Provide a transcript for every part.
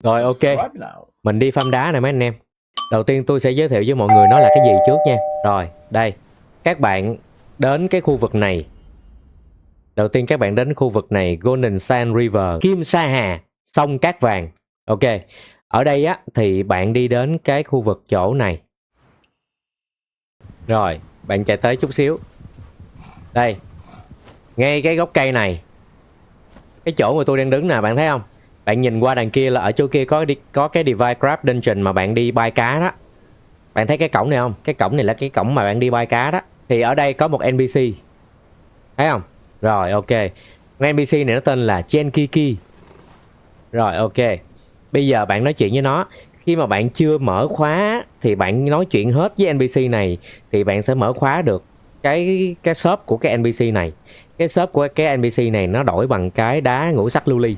Rồi ok, mình đi farm đá này mấy anh em. Đầu tiên tôi sẽ giới thiệu với mọi người nó là cái gì trước nha. Rồi, đây. Các bạn đến cái khu vực này. Đầu tiên các bạn đến khu vực này, Golden Sand River, Kim Sa Hà, sông Cát Vàng. Ok, ở đây á thì bạn đi đến cái khu vực chỗ này. Rồi, bạn chạy tới chút xíu. Đây, ngay cái gốc cây này. Cái chỗ mà tôi đang đứng nè, bạn thấy không? Bạn nhìn qua đằng kia là ở chỗ kia có cái Divine Crab Dungeon mà bạn đi bay cá đó. Bạn thấy cái cổng này không? Cái cổng này là cái cổng mà bạn đi bay cá đó. Thì ở đây có một NPC. Thấy không? Rồi ok. NPC này nó tên là Genkiki. Rồi ok. Bây giờ bạn nói chuyện với nó. Khi mà bạn chưa mở khóa thì bạn nói chuyện hết với NPC này thì bạn sẽ mở khóa được cái shop của cái NPC này. Cái shop của cái NPC này nó đổi bằng cái đá ngũ sắc lưu ly.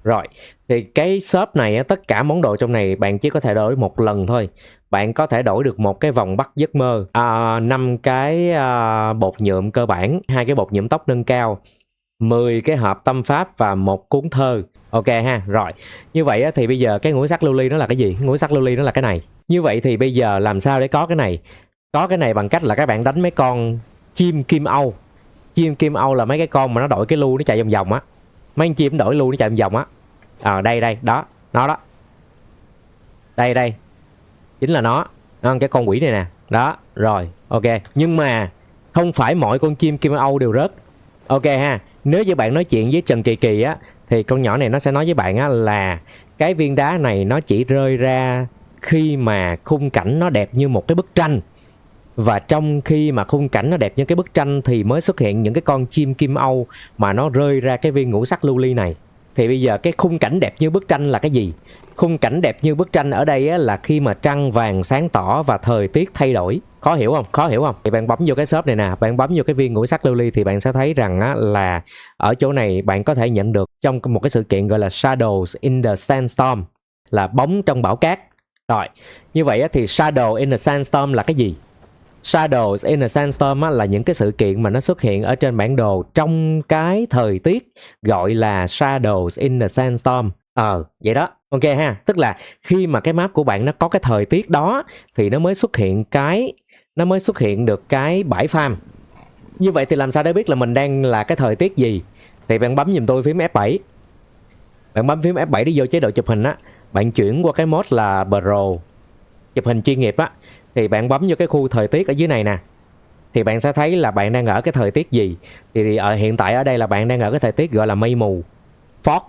Rồi, thì cái shop này tất cả món đồ trong này bạn chỉ có thể đổi một lần thôi. Bạn có thể đổi được một cái vòng bắt giấc mơ, 5 cái bột nhuộm cơ bản, 2 cái bột nhuộm tóc nâng cao, 10 cái hộp tâm pháp và một cuốn thơ. Ok ha, rồi. Như vậy thì bây giờ cái ngũ sắc lưu ly nó là cái gì? Ngũ sắc lưu ly nó là cái này. Như vậy thì bây giờ làm sao để có cái này? Có cái này bằng cách là các bạn đánh mấy con chim kim âu. Chim kim âu là mấy cái con mà nó đổi cái lu nó chạy vòng vòng á. Mấy con chim đổi lu nó chạy vòng vòng á. Đây, đó, nó đó. Đây. Chính là nó. Cái con quỷ này nè. Đó, rồi, ok. Nhưng mà không phải mọi con chim kim âu đều rớt. Ok ha. Nếu như bạn nói chuyện với Trần Kỳ Kỳ á thì con nhỏ này nó sẽ nói với bạn á là cái viên đá này nó chỉ rơi ra khi mà khung cảnh nó đẹp như một cái bức tranh. Và trong khi mà khung cảnh nó đẹp như cái bức tranh thì mới xuất hiện những cái con chim kim âu mà nó rơi ra cái viên ngũ sắc lưu ly này. Thì bây giờ cái khung cảnh đẹp như bức tranh là cái gì? Khung cảnh đẹp như bức tranh ở đây á, là khi mà trăng vàng sáng tỏ và thời tiết thay đổi. Khó hiểu không? Khó hiểu không? Thì bạn bấm vô cái shop này nè, bạn bấm vô cái viên ngũ sắc lưu ly thì bạn sẽ thấy rằng á, là ở chỗ này bạn có thể nhận được trong một cái sự kiện gọi là Shadows in the Sandstorm, là bóng trong bão cát. Rồi, như vậy á, thì Shadow in the Sandstorm là cái gì? Shadows in a Sandstorm là những cái sự kiện mà nó xuất hiện ở trên bản đồ trong cái thời tiết gọi là Shadows in a Sandstorm. Vậy đó. Ok ha. Tức là khi mà cái map của bạn nó có cái thời tiết đó thì nó mới xuất hiện được cái bãi farm. Như vậy thì làm sao để biết là mình đang là cái thời tiết gì? Thì bạn bấm giùm tôi phím F7. Bạn bấm phím F7 đi vô chế độ chụp hình á. Bạn chuyển qua cái mode là Pro, chụp hình chuyên nghiệp á. Thì bạn bấm vô cái khu thời tiết ở dưới này nè. Thì bạn sẽ thấy là bạn đang ở cái thời tiết gì. Thì hiện tại ở đây là bạn đang ở cái thời tiết gọi là mây mù, fog.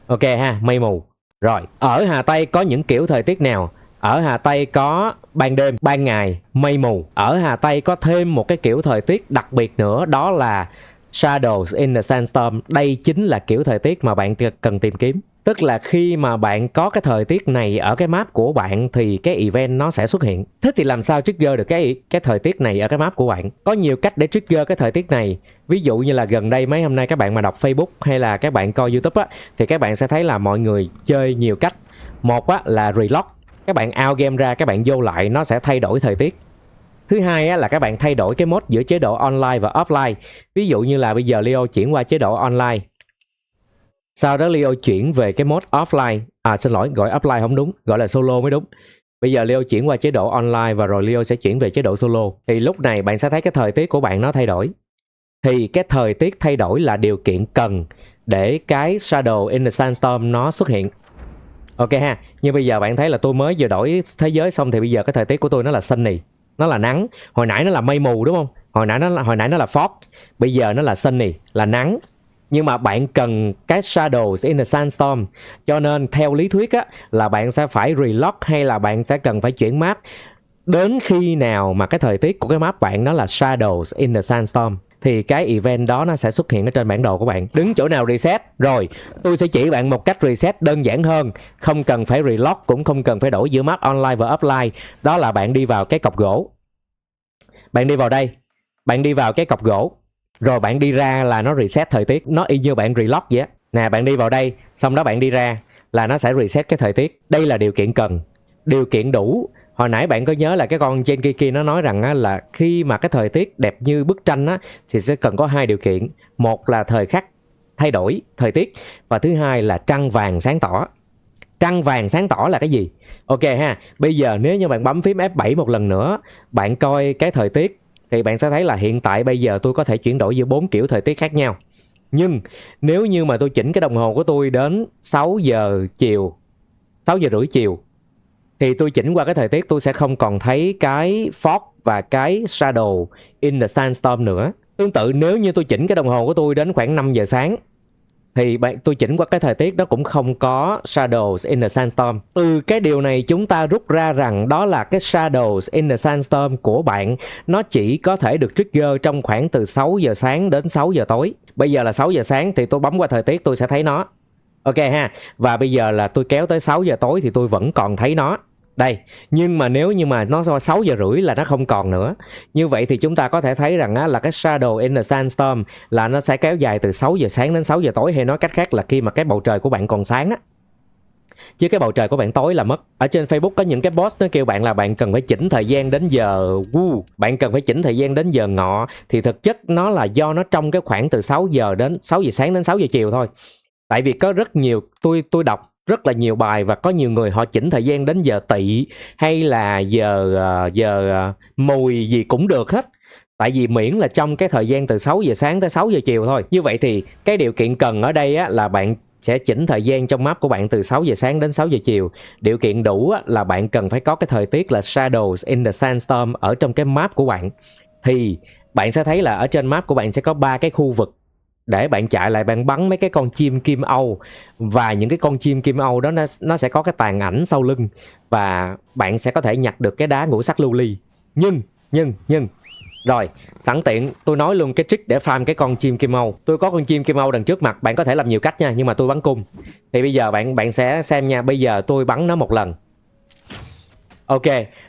Ok ha, mây mù. Rồi, ở Hà Tây có những kiểu thời tiết nào? Ở Hà Tây có ban đêm, ban ngày, mây mù. Ở Hà Tây có thêm một cái kiểu thời tiết đặc biệt nữa, đó là Shadows in the Sandstorm. Đây chính là kiểu thời tiết mà bạn cần tìm kiếm. Tức là khi mà bạn có cái thời tiết này ở cái map của bạn thì cái event nó sẽ xuất hiện. Thế thì làm sao trigger được cái thời tiết này ở cái map của bạn? Có nhiều cách để trigger cái thời tiết này. Ví dụ như là gần đây mấy hôm nay các bạn mà đọc Facebook hay là các bạn coi YouTube á, thì các bạn sẽ thấy là mọi người chơi nhiều cách. Một á là reload. Các bạn out game ra, các bạn vô lại nó sẽ thay đổi thời tiết. Thứ hai á, là các bạn thay đổi cái mode giữa chế độ online và offline. Ví dụ như là bây giờ Leo chuyển qua chế độ online, sau đó Leo chuyển về cái mode offline. Xin lỗi, gọi offline không đúng, gọi là solo mới đúng. Bây giờ Leo chuyển qua chế độ online và rồi Leo sẽ chuyển về chế độ solo. Thì lúc này bạn sẽ thấy cái thời tiết của bạn nó thay đổi. Thì cái thời tiết thay đổi là điều kiện cần để cái Shadow in the Sandstorm nó xuất hiện. Ok ha, như bây giờ bạn thấy là tôi mới vừa đổi thế giới xong thì bây giờ cái thời tiết của tôi nó là sunny, nó là nắng. Hồi nãy nó là mây mù đúng không? Hồi nãy nó là fog. Bây giờ nó là sunny, là nắng. Nhưng mà bạn cần cái Shadows in the Sandstorm. Cho nên theo lý thuyết á, là bạn sẽ phải reload hay là bạn sẽ cần phải chuyển map đến khi nào mà cái thời tiết của cái map bạn nó là Shadows in the Sandstorm thì cái event đó nó sẽ xuất hiện ở trên bản đồ của bạn. Đứng chỗ nào reset. Rồi, tôi sẽ chỉ bạn một cách reset đơn giản hơn. Không cần phải reload, cũng không cần phải đổi giữa map online và offline. Đó là bạn đi vào cái cọc gỗ. Bạn đi vào đây. Bạn đi vào cái cọc gỗ. Rồi bạn đi ra là nó reset thời tiết. Nó y như bạn reload vậy á. Nè, bạn đi vào đây, xong đó bạn đi ra là nó sẽ reset cái thời tiết. Đây là điều kiện cần. Điều kiện đủ. Hồi nãy bạn có nhớ là cái con Genkiki nó nói rằng á, là khi mà cái thời tiết đẹp như bức tranh á, thì sẽ cần có 2 điều kiện. Một là thời khắc thay đổi thời tiết và thứ hai là trăng vàng sáng tỏ. trăng vàng sáng tỏ là cái gì. Ok ha, bây giờ nếu như bạn bấm phím F7 một lần nữa, bạn coi cái thời tiết thì bạn sẽ thấy là hiện tại bây giờ tôi có thể chuyển đổi giữa 4 kiểu thời tiết khác nhau. Nhưng nếu như mà tôi chỉnh cái đồng hồ của tôi đến 6 giờ chiều, 6 giờ rưỡi chiều, thì tôi chỉnh qua cái thời tiết tôi sẽ không còn thấy cái fog và cái shadow in the sandstorm nữa. Tương tự nếu như tôi chỉnh cái đồng hồ của tôi đến khoảng 5 giờ sáng, thì tôi chỉnh qua cái thời tiết nó cũng không có shadows in the sandstorm. Từ cái điều này chúng ta rút ra rằng đó là cái shadows in the sandstorm của bạn nó chỉ có thể được trigger trong khoảng từ 6 giờ sáng đến 6 giờ tối. Bây giờ là 6 giờ sáng thì tôi bấm qua thời tiết tôi sẽ thấy nó. Ok ha. Và bây giờ là tôi kéo tới 6 giờ tối thì tôi vẫn còn thấy nó. Đây, nhưng mà nếu như mà nó 6 giờ rưỡi là nó không còn nữa. Như vậy thì chúng ta có thể thấy rằng là cái shadow in the sandstorm là nó sẽ kéo dài từ 6 giờ sáng đến 6 giờ tối, hay nói cách khác là khi mà cái bầu trời của bạn còn sáng á, chứ cái bầu trời của bạn tối là mất. Ở trên Facebook có những cái post nó kêu bạn là bạn cần phải chỉnh thời gian đến giờ bạn cần phải chỉnh thời gian đến giờ ngọ, thì thực chất nó là do nó trong cái khoảng từ 6 giờ sáng đến 6 giờ chiều thôi. Tại vì có rất nhiều, tôi đọc rất là nhiều bài và có nhiều người họ chỉnh thời gian đến giờ Tỵ hay là giờ Mùi gì cũng được hết. Tại vì miễn là trong cái thời gian từ 6 giờ sáng tới 6 giờ chiều thôi. Như vậy thì cái điều kiện cần ở đây á, là bạn sẽ chỉnh thời gian trong map của bạn từ 6 giờ sáng đến 6 giờ chiều. Điều kiện đủ á, là bạn cần phải có cái thời tiết là shadows in the sandstorm ở trong cái map của bạn. Thì bạn sẽ thấy là ở trên map của bạn sẽ có 3 cái khu vực để bạn chạy lại, bạn bắn mấy cái con chim kim âu, và những cái con chim kim âu đó nó sẽ có cái tàn ảnh sau lưng, và bạn sẽ có thể nhặt được cái đá ngũ sắc lưu ly. Nhưng rồi, sẵn tiện tôi nói luôn cái trick để farm cái con chim kim âu. Tôi có con chim kim âu đằng trước mặt, bạn có thể làm nhiều cách nha, nhưng mà tôi bắn cung. Thì bây giờ bạn sẽ xem nha, bây giờ tôi bắn nó một lần. Ok,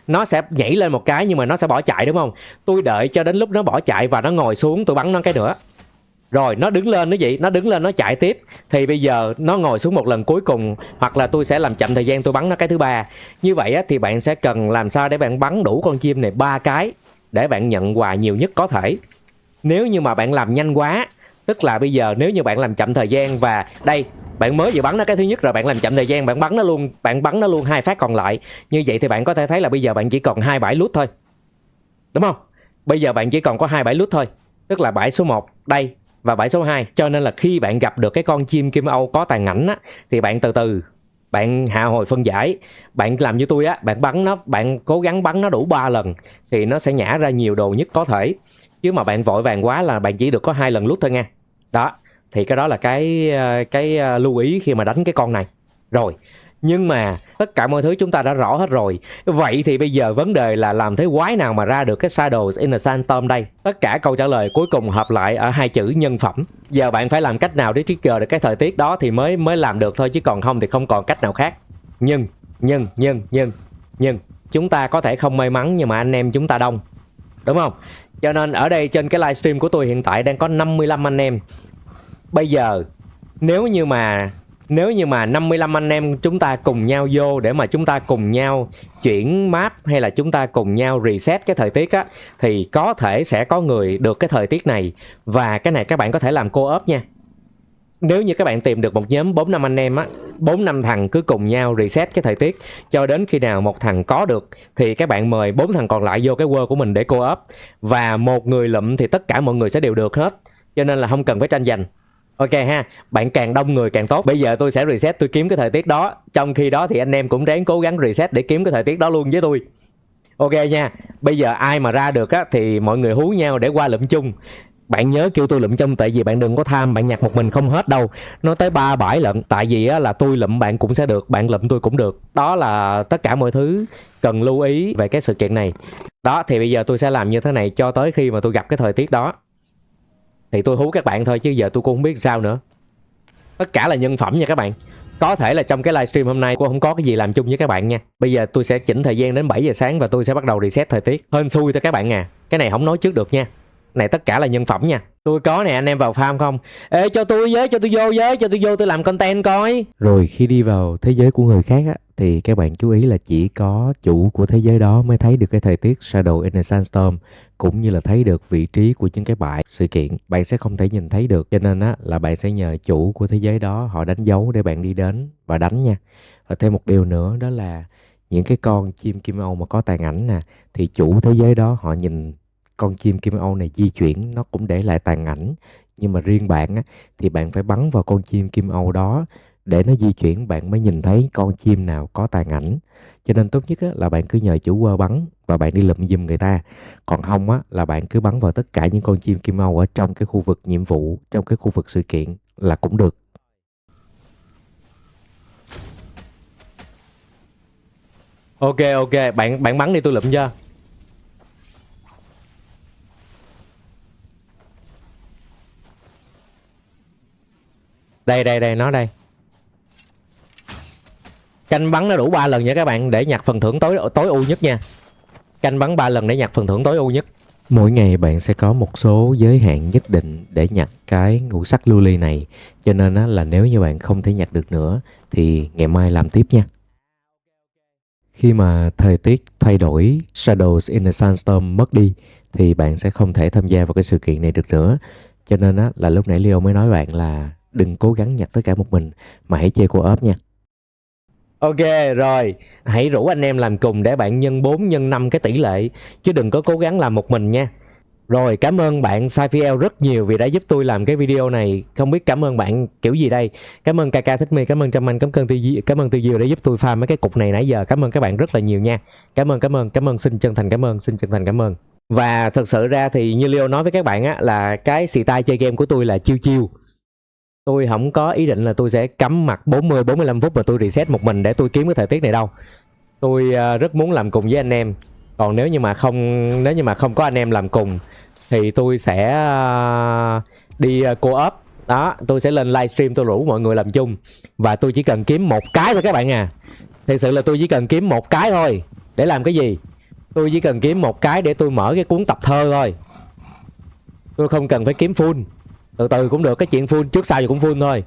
nó sẽ nhảy lên một cái nhưng mà nó sẽ bỏ chạy đúng không? Tôi đợi cho đến lúc nó bỏ chạy và nó ngồi xuống, tôi bắn nó cái nữa. Rồi nó đứng lên nó vậy, nó đứng lên nó chạy tiếp. Thì bây giờ nó ngồi xuống một lần cuối cùng, hoặc là tôi sẽ làm chậm thời gian, tôi bắn nó cái thứ ba. Như vậy á, thì bạn sẽ cần làm sao để bạn bắn đủ con chim này 3 cái để bạn nhận quà nhiều nhất có thể. Nếu như mà bạn làm nhanh quá, tức là bây giờ nếu như bạn làm chậm thời gian, và đây bạn mới vừa bắn nó cái thứ nhất rồi bạn làm chậm thời gian, bạn bắn nó luôn 2 phát còn lại. Như vậy thì bạn có thể thấy là bây giờ bạn chỉ còn 2 bãi loot thôi, đúng không? Bây giờ bạn chỉ còn có 2 bãi loot thôi, tức là bãi số 1 đây và bãi số 2. Cho nên là khi bạn gặp được cái con chim kim âu có tàn ảnh á, thì bạn từ từ bạn hạ hồi phân giải, bạn làm như tôi á, bạn bắn nó, bạn cố gắng bắn nó đủ 3 lần thì nó sẽ nhả ra nhiều đồ nhất có thể. Chứ mà bạn vội vàng quá là bạn chỉ được có 2 lần loot thôi nha. Đó, thì cái đó là cái lưu ý khi mà đánh cái con này. Rồi, nhưng mà tất cả mọi thứ chúng ta đã rõ hết rồi. Vậy thì bây giờ vấn đề là làm thế quái nào mà ra được cái Shadows in the Sandstorm đây? Tất cả câu trả lời cuối cùng hợp lại ở 2 chữ nhân phẩm. Giờ bạn phải làm cách nào để trigger được cái thời tiết đó thì mới làm được thôi, chứ còn không thì không còn cách nào khác. Nhưng chúng ta có thể không may mắn, nhưng mà anh em chúng ta đông, đúng không? Cho nên ở đây trên cái livestream của tôi hiện tại đang có 55 anh em. Bây giờ nếu như mà 55 anh em chúng ta cùng nhau vô để mà chúng ta cùng nhau chuyển map, hay là chúng ta cùng nhau reset cái thời tiết á, thì có thể sẽ có người được cái thời tiết này. Và cái này các bạn có thể làm co-op nha. Nếu như các bạn tìm được một nhóm 4-5 anh em á, 4-5 thằng cứ cùng nhau reset cái thời tiết cho đến khi nào một thằng có được thì các bạn mời 4 thằng còn lại vô cái world của mình để co-op. Và một người lụm thì tất cả mọi người sẽ đều được hết, cho nên là không cần phải tranh giành. Ok ha, bạn càng đông người càng tốt. Bây giờ tôi sẽ reset, tôi kiếm cái thời tiết đó. Trong khi đó thì anh em cũng ráng cố gắng reset để kiếm cái thời tiết đó luôn với tôi. Ok nha, bây giờ ai mà ra được á thì mọi người hú nhau để qua lụm chung. Bạn nhớ kêu tôi lụm chung, tại vì bạn đừng có tham, bạn nhặt một mình không hết đâu. Nó tới 3 bãi lận. Tại vì á, là tôi lụm bạn cũng sẽ được, bạn lụm tôi cũng được. Đó là tất cả mọi thứ cần lưu ý về cái sự kiện này. Đó, thì bây giờ tôi sẽ làm như thế này cho tới khi mà tôi gặp cái thời tiết đó. Thì tôi hú các bạn thôi, chứ giờ tôi cũng không biết sao nữa. Tất cả là nhân phẩm nha các bạn. Có thể là trong cái livestream hôm nay tôi không có cái gì làm chung với các bạn nha. Bây giờ tôi sẽ chỉnh thời gian đến 7 giờ sáng và tôi sẽ bắt đầu reset thời tiết. Hên xui thôi các bạn à, cái này không nói trước được nha. Này tất cả là nhân phẩm nha. Tôi có nè, anh em vào farm không? Ê cho tôi với, cho tôi vô với, cho tôi vô tôi làm content coi. Rồi khi đi vào thế giới của người khác á, thì các bạn chú ý là chỉ có chủ của thế giới đó mới thấy được cái thời tiết Shadow in a Sandstorm, cũng như là thấy được vị trí của những cái bãi sự kiện. Bạn sẽ không thể nhìn thấy được, cho nên á là bạn sẽ nhờ chủ của thế giới đó họ đánh dấu để bạn đi đến và đánh nha. Và thêm một điều nữa đó là những cái con chim Kim Âu mà có tàn ảnh nè, thì chủ thế giới đó họ nhìn con chim Kim Âu này di chuyển nó cũng để lại tàn ảnh, nhưng mà riêng bạn á thì bạn phải bắn vào con chim Kim Âu đó để nó di chuyển bạn mới nhìn thấy con chim nào có tàn ảnh. Cho nên tốt nhất á, là bạn cứ nhờ chủ quơ bắn và bạn đi lụm giùm người ta. Còn không á là bạn cứ bắn vào tất cả những con chim Kim Âu ở trong cái khu vực nhiệm vụ, trong cái khu vực sự kiện là cũng được. Ok ok, bạn bắn đi tôi lụm cho. Đây nó đây. Canh bắn nó đủ 3 lần nha các bạn, để nhặt phần thưởng tối ưu nhất nha. Canh bắn 3 lần để nhặt phần thưởng tối ưu nhất. Mỗi ngày bạn sẽ có một số giới hạn nhất định để nhặt cái ngũ sắc lưu ly này, cho nên á, là nếu như bạn không thể nhặt được nữa thì ngày mai làm tiếp nha. Khi mà thời tiết thay đổi, Shadows in a Sandstorm mất đi, thì bạn sẽ không thể tham gia vào cái sự kiện này được nữa. Cho nên á, là lúc nãy Leo mới nói bạn là đừng cố gắng nhặt tất cả một mình, mà hãy chơi co-op nha. Ok rồi, hãy rủ anh em làm cùng để bạn nhân 4 nhân 5 cái tỷ lệ, chứ đừng có cố gắng làm một mình nha. Rồi, cảm ơn bạn Saifiel rất nhiều vì đã giúp tôi làm cái video này. Không biết cảm ơn bạn kiểu gì đây. Cảm ơn KK Thích Mi, cảm ơn Trâm Anh, cảm ơn Tư Diêu đã giúp tôi farm mấy cái cục này nãy giờ. Cảm ơn các bạn rất là nhiều nha. Cảm ơn, xin chân thành cảm ơn. Và thật sự ra thì như Leo nói với các bạn á, là cái xì tai chơi game của tôi là chiêu chiêu. Tôi không có ý định là tôi sẽ cắm mặt 40-45 phút và tôi reset một mình để tôi kiếm cái thời tiết này đâu. Tôi rất muốn làm cùng với anh em. Còn nếu như mà không có anh em làm cùng thì tôi sẽ đi co-op. Đó, tôi sẽ lên livestream tôi rủ mọi người làm chung. Và tôi chỉ cần kiếm một cái thôi các bạn à. Thật sự là tôi chỉ cần kiếm một cái thôi. Để làm cái gì? Tôi chỉ cần kiếm một cái để tôi mở cái cuốn tập thơ thôi. Tôi không cần phải kiếm full. Từ từ cũng được, cái chuyện full trước sau thì cũng full thôi.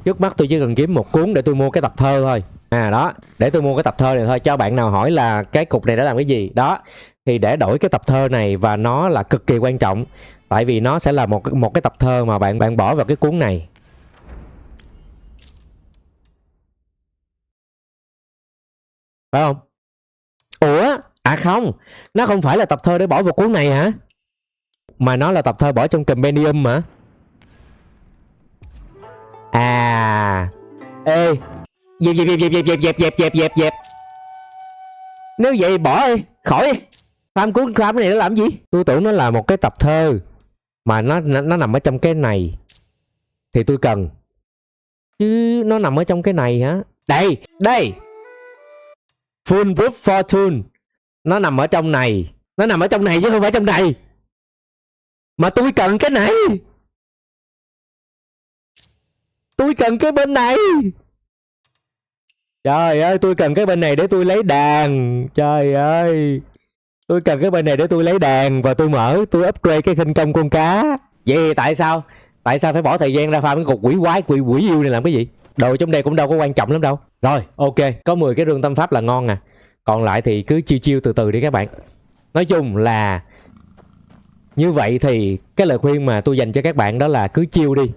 Trước mắt tôi chỉ cần kiếm một cuốn để tôi mua cái tập thơ thôi. À đó, để tôi mua cái tập thơ này thôi. Cho bạn nào hỏi là cái cục này đã làm cái gì. Đó, thì để đổi cái tập thơ này, và nó là cực kỳ quan trọng. Tại vì nó sẽ là một cái tập thơ mà bạn bỏ vào cái cuốn này. Phải không? Ủa? À không, nó không phải là tập thơ để bỏ vào cuốn này hả? Mà nó là tập thơ bỏ trong compendium mà. À. Ê, dẹp. Nếu vậy bỏ đi, khỏi đi. Farm cuốn farm này nó làm gì? Tôi tưởng nó là một cái tập thơ mà nó nằm ở trong cái này thì tôi cần. Chứ nó nằm ở trong cái này hả? Đây. Full Proof Fortune. Nó nằm ở trong này. Nó nằm ở trong này chứ không phải trong này. Mà tôi cần cái này. Tôi cần cái bên này. Trời ơi, tôi cần cái bên này để tôi lấy đàn. Trời ơi, tôi cần cái bên này để tôi lấy đàn. Và tôi upgrade cái khinh công con cá. Vậy thì tại sao phải bỏ thời gian ra farm cái cục quỷ quái quỷ yêu này làm cái gì? Đồ trong đây cũng đâu có quan trọng lắm đâu. Rồi ok, có 10 cái rương tâm pháp là ngon à. Còn lại thì cứ chiêu từ từ đi các bạn. Nói chung là như vậy thì cái lời khuyên mà tôi dành cho các bạn đó là cứ chiêu đi.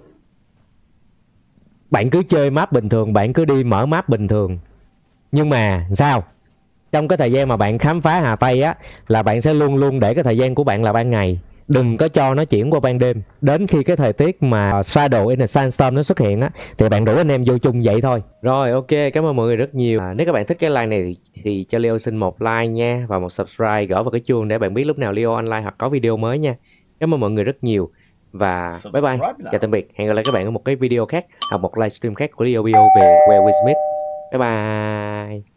Bạn cứ chơi map bình thường, bạn cứ đi mở map bình thường. Nhưng mà sao? Trong cái thời gian mà bạn khám phá Hà Tây á, là bạn sẽ luôn luôn để cái thời gian của bạn là ban ngày. Đừng có cho nó chuyển qua ban đêm. Đến khi cái thời tiết mà Shadow in a Sandstorm nó xuất hiện á, thì bạn rủ anh em vô chung vậy thôi. Rồi ok, cảm ơn mọi người rất nhiều. Nếu các bạn thích cái like này thì cho Leo xin một like nha. Và một subscribe, gõ vào cái chuông để bạn biết lúc nào Leo online hoặc có video mới nha. Cảm ơn mọi người rất nhiều. Và bye bye, chào tạm biệt. Hẹn gặp lại các bạn ở một cái video khác, hoặc một livestream khác của Leo Bio về Where We Smith. Bye bye.